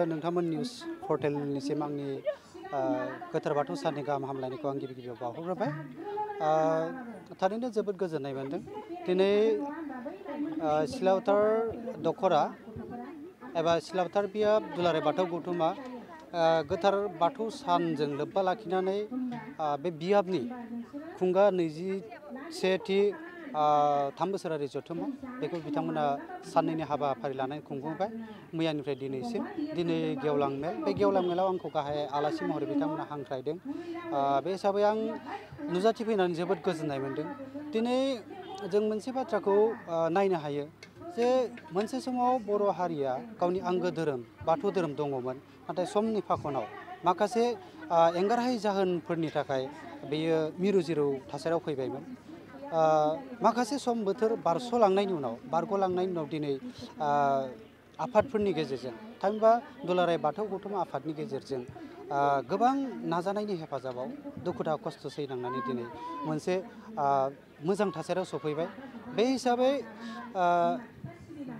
नोंथांमोन निउज पर्टेलनिसिम आंनि गोथार बाथौ साननि गाहाम हामलायनायखौ आं गिबि गिबियाव बावहरग्रोबाय। थारैनो जोबोद गोजोननाय मोनदों। दिनै सिलावथार दखरा एबा सिलावथार बियाब दुलाराय बाथौ गौथुमा गोथार बाथौ सानजों लोब्बा लाखिनानै बे बियाबनि खुंगा 21थि 3 बोसोरारि जथुम्मा बेखौ बिथांमोना साननैनि हाबाफारि लानानै खुंफुंबाय मैयानिफ्राय दिनैसिम। दिनै गेवलां मेल, बे गेवलां मेलाव आंखौ गाहाय आलासि महरै बिथांमोना हांख्रायदों। बे हिसाबै आं नुजाथिफैनानै जोबोद गोजोननाय मोनदों। दिनै जों मोनसे बाथ्राखौ नायनो हायो जे मोनसे समाव बर' हारिया गावनि आंगो धोरोम बाथौ धोरोम दङमोन, नाथाय समनि फाखनाव माखासे एंगारहायै जाहोनफोरनि थाखाय बेयो मिरु जिरु थासारियाव फैबायमोन। माखासे सम बोथोर बारग'लांनायनि उनाव दिनै आफादफोरनि गेजेरजों थामहिनबा दुलाराय बाथौ गौथुम आफादनि गेजेरजों गोबां नाजानायनि हेफाजाबाव दुखु दाहा खस्थ' सैनांनानै दिनै मोनसे मोजां थासारियाव सफैबाय। बे हिसाबै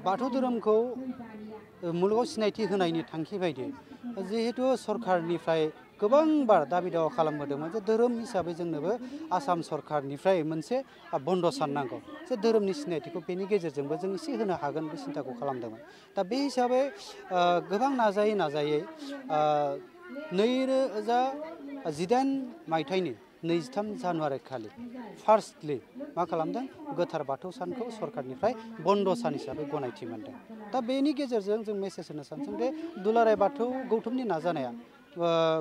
बाथौ धोरोमखौ मुलुगाव सिनायथि होनायनि थांखि बायदि जिहेतु सरकारनिफ्राय गोबांबार दाबि दावा खालामबोदोंमोन जे धोरोम हिसाबै जोंनोबो आसाम सरकारनिफ्राय मोनसे बन्द' सान नांगौ, जे धोरोमनि सिनायथिखौ बेनि गेजेरजोंबो जों एसे होनो हागोन बे सिन्थाखौ खालामदोंमोन। दा बे हिसाबै गोबां नाजायै 2018 मायथाइनि 23 जानुवारि खालि फार्स्टलि मा खालामदों, गोथार बाथौ सानखौ सरकारनिफ्राय बन्द' सान हिसाबै गनायथि मोनदों। दा बेनि गेजेरजों जों मेसेज होनो सानदों जे दुलाराय बाथौ गौथुमनि नाजानाया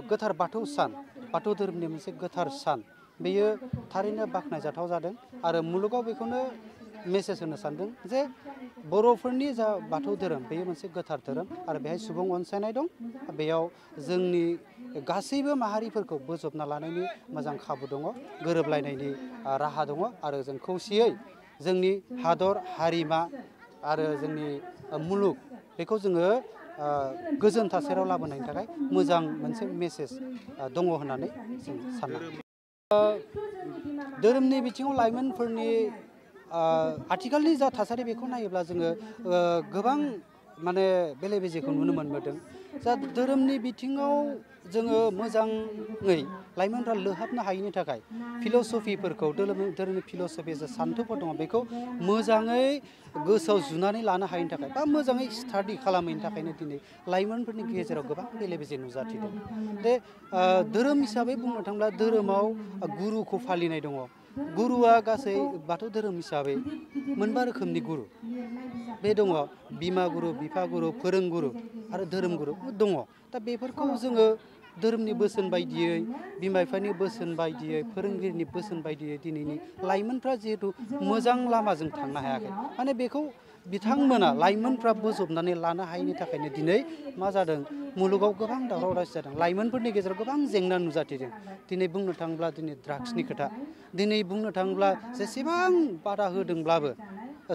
गोथार बाथौ सान, बाथौ धोरोमनि मोनसे गोथार सान, बेयो थारैनो बाख्नायजाथाव जादों। आरो मुलुगाव बेखौनो मेसेज होनो सानदों जे बर'फोरनि जा बाथौ धोरोम बेयो मोनसे गोथार धोरोम आरो बेहाय सुबुं अनसायनाय दं। बेयाव जोंनि गासैबो माहारिफोरखौ बोजबना लानायनि मोजां खाबु दङ, गोरोबलायनायनि राहा दङ आरो जों खौसेयै जोंनि हादर हारिमा आरो जोंनि मुलुग बेखौ जोङो गोजोन थासारियाव लाबोनायनि थाखाय मोजां मोनसे मेसेज दङ होननानै जों साननो हायो। धोरोमनि बिथिङाव लाइमोनफोरनि आथिखालनि जा थासारि बेखौ नायोब्ला जोङो गोबां बेले बेजेखौ नुनो मोनबोदों। जा धोरोमनि बिथिङाव जोङो मोजाङै लाइमोनफ्रा लोहाबनो हायैनि थाखाय फिल'सफिफोरखौ धोरोमनि फिल'सफि जा सान्थौफोर दङ बेखौ मोजाङै गोसोआव जुनानै लानो हायैनि थाखाय बा मोजाङै स्टाडि खालामैनि थाखायनो दिनै लाइमोनफोरनि गेजेराव गोबां बेले बेजे नुजाथिदों। दे धोरोम हिसाबै बुंनो थाङोब्ला धोरोमाव गुरुखौ फालिनाय दङ। गुरुआ गासै बाथौ धोरोम हिसाबै मोनबा रोखोमनि गुरु बे दङ, बिमा गुरु, बिफा गुरु, फोरोंगुरु आरो धोरोम गुरु दङ। दा बेफोरखौ जोङो धोरोमनि बोसोन बायदियै, बिमा बिफानि बोसोन बायदियै, फोरोंगिरिनि बोसोन बायदियै दिनैनि लाइमोनफ्रा जिहेथु मोजां लामाजों थांनो हायाखै, बेखौ बिथांमोना लाइमोनफ्रा बोजबनानै लानो हायैनि थाखायनो दिनै मा जादों, मुलुगाव गोबां दावराव दावसि जादों, लाइमोनफोरनि गेजेराव गोबां जेंना नुजाथिदों। दिनै बुंनो थाङोब्ला दिनै ड्राग्सनि खोथा, दिनै बुंनो थाङोब्ला जेसेबां बादा होदोंब्लाबो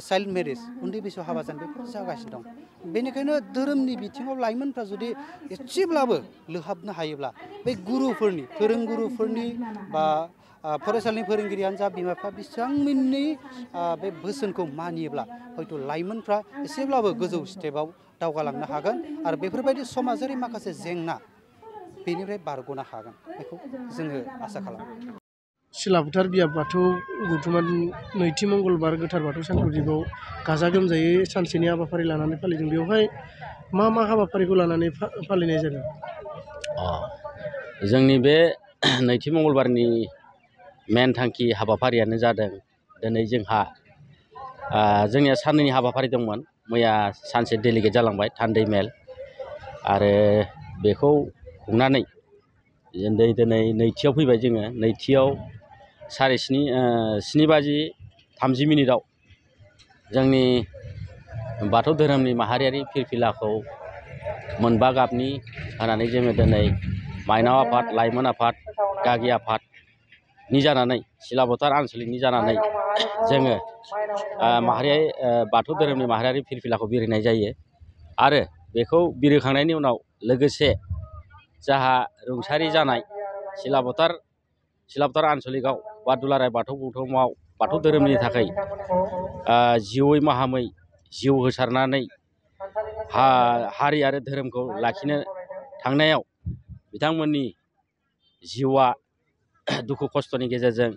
चाइल्ड मेरिज, उन्दै बैसोआव हाबा जानाय बेफोर जागासिनो दं। बेनिखायनो धोरोमनि बिथिङाव लाइमोनफ्रा जुदि एसेब्लाबो लोहाबनो हायोब्ला बे गुरुफोरनि, फोरोंगुरुफोरनि बा फरायसालिनि फोरोंगिरियानो जा, बिमा बिफा बिथांमोननि बे बोसोनखौ मानियोब्ला हयथ' लाइमोनफ्रा एसेब्लाबो गोजौ स्टेपआव दावगालांनो हागोन आरो बेफोरबायदि समाजारि माखासे जेंना बेनिफ्राय बारग'नो हागोन, बेखौ जोङो आसा खालामो। सिलाफोथार बियाब बाथौ गौथुमा नैथि मंगलबार गोथार बाथौ सानखौ दिबाव गाजा गोमजायै सानसेनि हाबाफारि लानानै फालिदों। बेवहाय मा हाबाफारिखौ लानानै फालिनाय जादों? जोंनि बे नैथि मंगलबारनि मेन थांखि हाबाफारियानो जादों, दिनै जोंनिया साननैनि हाबाफारि दंमोन। मैया सानसे डेलिगेट जालांबाय थान्दै मेल, आरो बेखौ खुंनानै दिनै नैथियाव फैबाय। जोङो नैथियाव 7:30 जोंनि बाथौ धोरोमनि माहारियारि फिरफिलाखौ मोनबा गाबनि होनानै जोङो दिनै माइनाव आफाद, लाइमोन आफाद, गागि आफादनि जानानै, सिलाफोथार आनसलिकनि जानानै जोङो बाथौ धोरोमनि माहारियारि फिरफिलाखौ बिरहोनाय जायो। आरो बेखौ बिरहोखांनायनि उनाव लोगोसे जाहा रुंसारि जानाय सिलाफोथार आनसलिकआव बा दुलाराय बाथौ गौथुमाव बाथौ धोरोमनि थाखाय जिउयै माहामै जिउ होसारनानै हारि आरो धोरोमखौ लाखिनो थांनायाव बिथांमोननि जिउआ दुखु खस्थ'नि गेजेरजों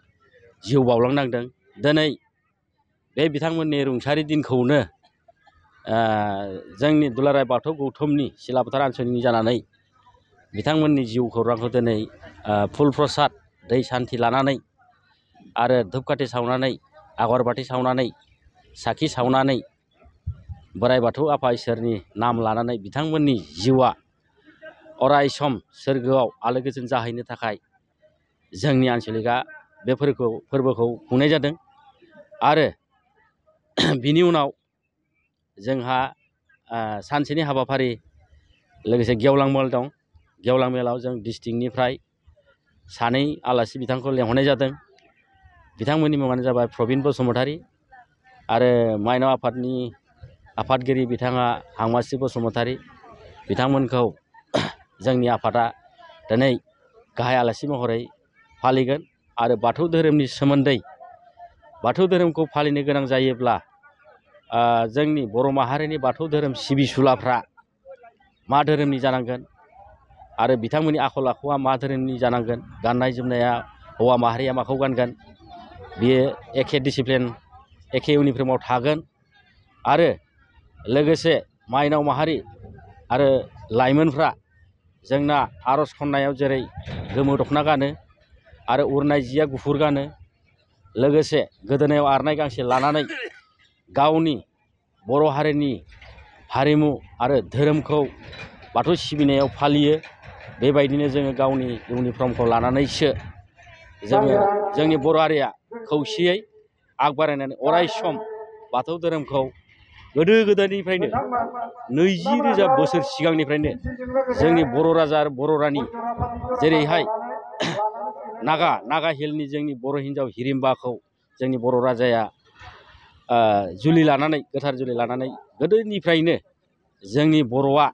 जिउ बावलांनांदों। दिनै बे बिथांमोननि रुंसारि दिनखौनो जोंनि दुलाराय बाथौ गौथुमनि सिलाफोथार आनसलिकनि जानानै बिथांमोननि जिउ खौरांखौ दिनै फुल प्रसाद दै सान्थि लानानै आरो धुपकाथि सावनानै आगरबाथि सावनानै साखि सावनानै बोराइ बाथौ आफा इसोरनि नाम लानानै बिथांमोननि जिउआ अराय सम सोरगोआव आलो गोजोन जाहैनो थाखाय जोंनि आनसलिकआ बे फोरबोखौ खुंनाय जादों। आरो बिनि उनाव जोंहा सानसेनि हाबाफारि लोगोसे गेवलां मेल दं। गेवलां मेलाव जों डिस्ट्रिक्टनिफ्राय सानै आलासि बिथांखौ लेंहरनाय जादों। बिथांमोननि मुङानो जाबाय प्रबिन बसुमतारी आरो माइनाव आफादनि आफादगिरि बिथाङा हांमासि बसुमतारी। बिथांमोनखौ जोंनि आफादा दिनै गाहाय आलासि महरै फालिगोन। आरो बाथौ धोरोमनि सोमोन्दै बाथौ धोरोमखौ फालिनो गोनां जायोब्ला जोंनि बर' माहारिनि बाथौ धोरोम सिबिसुलाफ्रा मा धोरोमनि जानांगोन आरो बिथांमोननि आखल आखुआ मा धोरोमनि जानांगोन, गाननाय जोमनाया हौवा माहारिया माखौ गानगोन, बियो एखे डिसिप्लिन एखे इउनिफर्माव थागोन। आरो लोगोसे माइनाव माहारि आरो लाइमोनफ्रा जोंना आर'ज खन्नायाव जेरै गोमो दख'ना गानो आरो उरनाय जिया गुफुर गानो, लोगोसे गोदोनायाव आरनाय गांसे लानानै गावनि बर' हारिनि हारिमु आरो धोरोमखौ बाथौ सिबिनायाव फालियो। बेबायदिनो जोङो गावनि इउनिफर्मखौ लानानैसो जोङो जोंनि बर' हारिया खौसेयै आग बारायनानै अराय सम बाथौ धोरोमखौ गोदो गोदायनिफ्रायनो 20,000 बोसोर सिगांनिफ्रायनो जोंनि बर' राजा आरो बर' रानि जेरैहाय नागा हिलनि जोंनि बर' हिन्जाव हिरिम्बाखौ जोंनि बर' राजाया जुलि लानानै गोथार जुलि लानानै गोदोनिफ्रायनो जोंनि बर'आ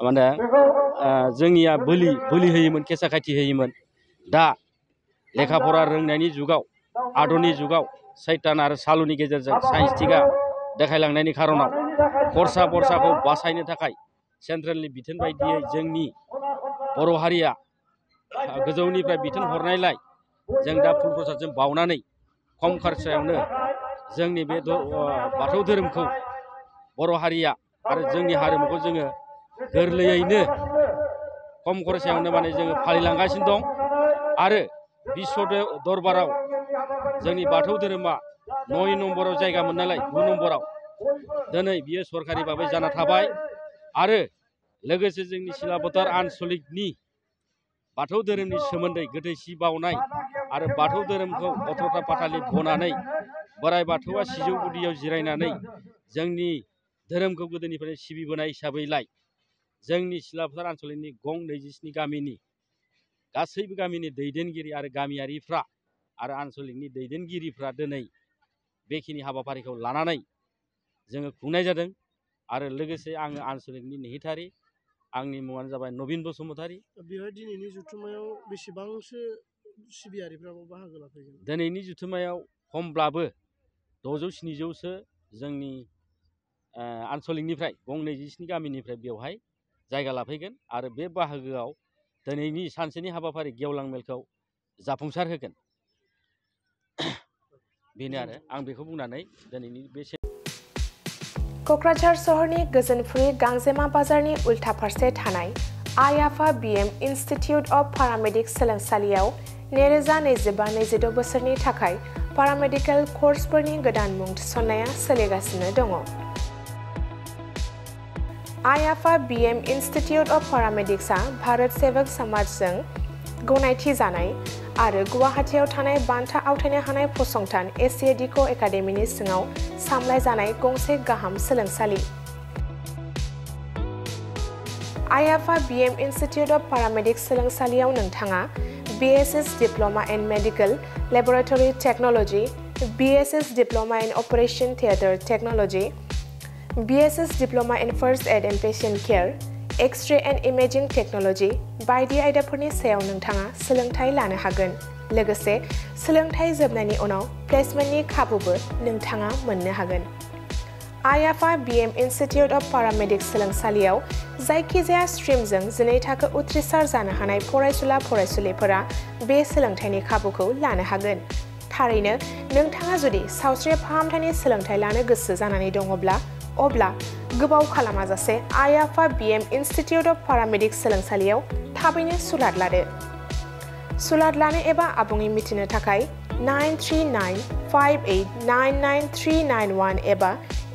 माने जोंनिया बोलि होयोमोन, केसा खायथि होयोमोन। दा लेखा फरा रोंनायनि जुगाव आधुनिक जुगाव सैतान आरो सालुनि गेजेरजों साइन्टिफिकआ देखायलांनायनि खारनाव खरसा बरसाखौ बासायनो थाखाय सेन्ट्रेलनि बिथोन बायदियै जोंनि बर' हारिया गोजौनिफ्राय बिथोन हरनायलाय जों दा फुल प्रसादजों बावनानै खम खरसायावनो जोंनि बे बाथौ धोरोमखौ बर' हारिया आरो जोंनि हारिमुखौ जोङो गोरलैयैनो खम खरसायावनो माने जोङो फालिलांगासिनो दं। आरो बिश्व दरबाराव जोंनि बाथौ धोरोमा 9 नम्बराव जायगा मोननायलाय 9 नम्बराव दिनै बियो सरकारि भाबै जाना थाबाय। आरो लोगोसे जोंनि सिलाफोथार आनसलिकनि बाथौ धोरोमनि सोमोन्दै गोथैसि बावनाय आरो बाथौ धोरोमखौ 18था फाथालि बनानै बोराइ बाथौआ सिजौ गुदियाव जिरायनानै जोंनि धोरोमखौ गोदोनिफ्रायनो सिबिबोनाय हिसाबैलाय जोंनि सिलाफोथार आनसलिकनि गं 27 गामिनि गासैबो गामिनि दैदेनगिरि आरो गामियारिफ्रा आरो आनसलिकनि दैदेनगिरिफ्रा दिनै बेखिनि हाबाफारिखौ लानानै जोङो खुंनाय जादों। आरो लोगोसे आङो आनसलिकनि नेहाथारि, आंनि मुङानो जाबाय नबिन बसुमतारी। बेवहाय दिनैनि जथुम्मायाव बेसेबांसो सिबियारिफ्राबो बाहागो लाफैगोन? दिनैनि जथुम्मायाव खमब्लाबो 600-700सो जोंनि आनसलिकनिफ्राय गं 27 गामिनिफ्राय बेवहाय जायगा लाफैगोन। आरो बे बाहागोआव दिनैनि सानसेनि हाबाफारि गेवलां मेलखौ जाफुंसार होगोन। बेनो आरो आं बेखौ बुंनानै दिनैनि बे क'क्राझार सहरनि गोजोनफुरि गांजेमा बाजारनि उल्था फारसे थानाय आइ आफा BM इन्स्टिटिउट अफ पारामेडिक सोलोंसालियाव 2025-26 बोसोरनि थाखाय पारामेडिकेल कर्सफोरनि गोदान मुं थिसननाया सोलिगासिनो दङ। आइ आफा BM इन्स्टिटिउट अफ पारामेडिक्सआ भारत सेवक समाजजों गनायथि जानाय आरो गुवाहाटीआव थानाय बान्था आवथायनो हानाय फसंथान ACADICO एकाडेमिनि सिङाव सामलायजानाय गंसे गाहाम सोलोंसालि। आइ आफा BM इन्स्टिटिउट अफ पारामेडिक्स सोलोंसालियाव नोंथाङा BSS diploma in medical laboratory technology, BSS diploma in operation theatre technology, BSS diploma in first aid and patient care, X-ray and imaging technology बायदि आयदाफोरनि सायाव नोंथाङा सोलोंथाय लानो हागोन। लोगोसे सोलोंथाय जोबनायनि उनाव प्लेसमेन्टनि खाबुबो नोंथाङा मोननो हागोन। आइआफा BM इन्स्टिटिउट अफ पारामेडिक सोलोंसालियाव जायखिजाया स्ट्रिमजों 12 थाखो उथ्रिसार जानो हानाय फरायसुला फरायसुलिफोरा बे सोलोंथाइनि खाबुखौ लानो हागोन। थारैनो नोंथाङा जुदि सावस्रि फाहामथायनि सोलोंथाइ लानो गोसो जानानै दङब्ला अब्ला गोबाव खालामाजासे आइआफा BM इन्स्टिटिउट अफ पारामेडिक सोलोंसालियाव थाबैनो सुलाद लादो। सुलाद लानो एबा आबुङै मिथिनो थाखाय 93958999391 एबा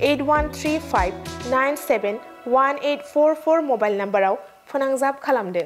8135971844 मबाइल नाम्बाराव फोनांजाब खालामदो।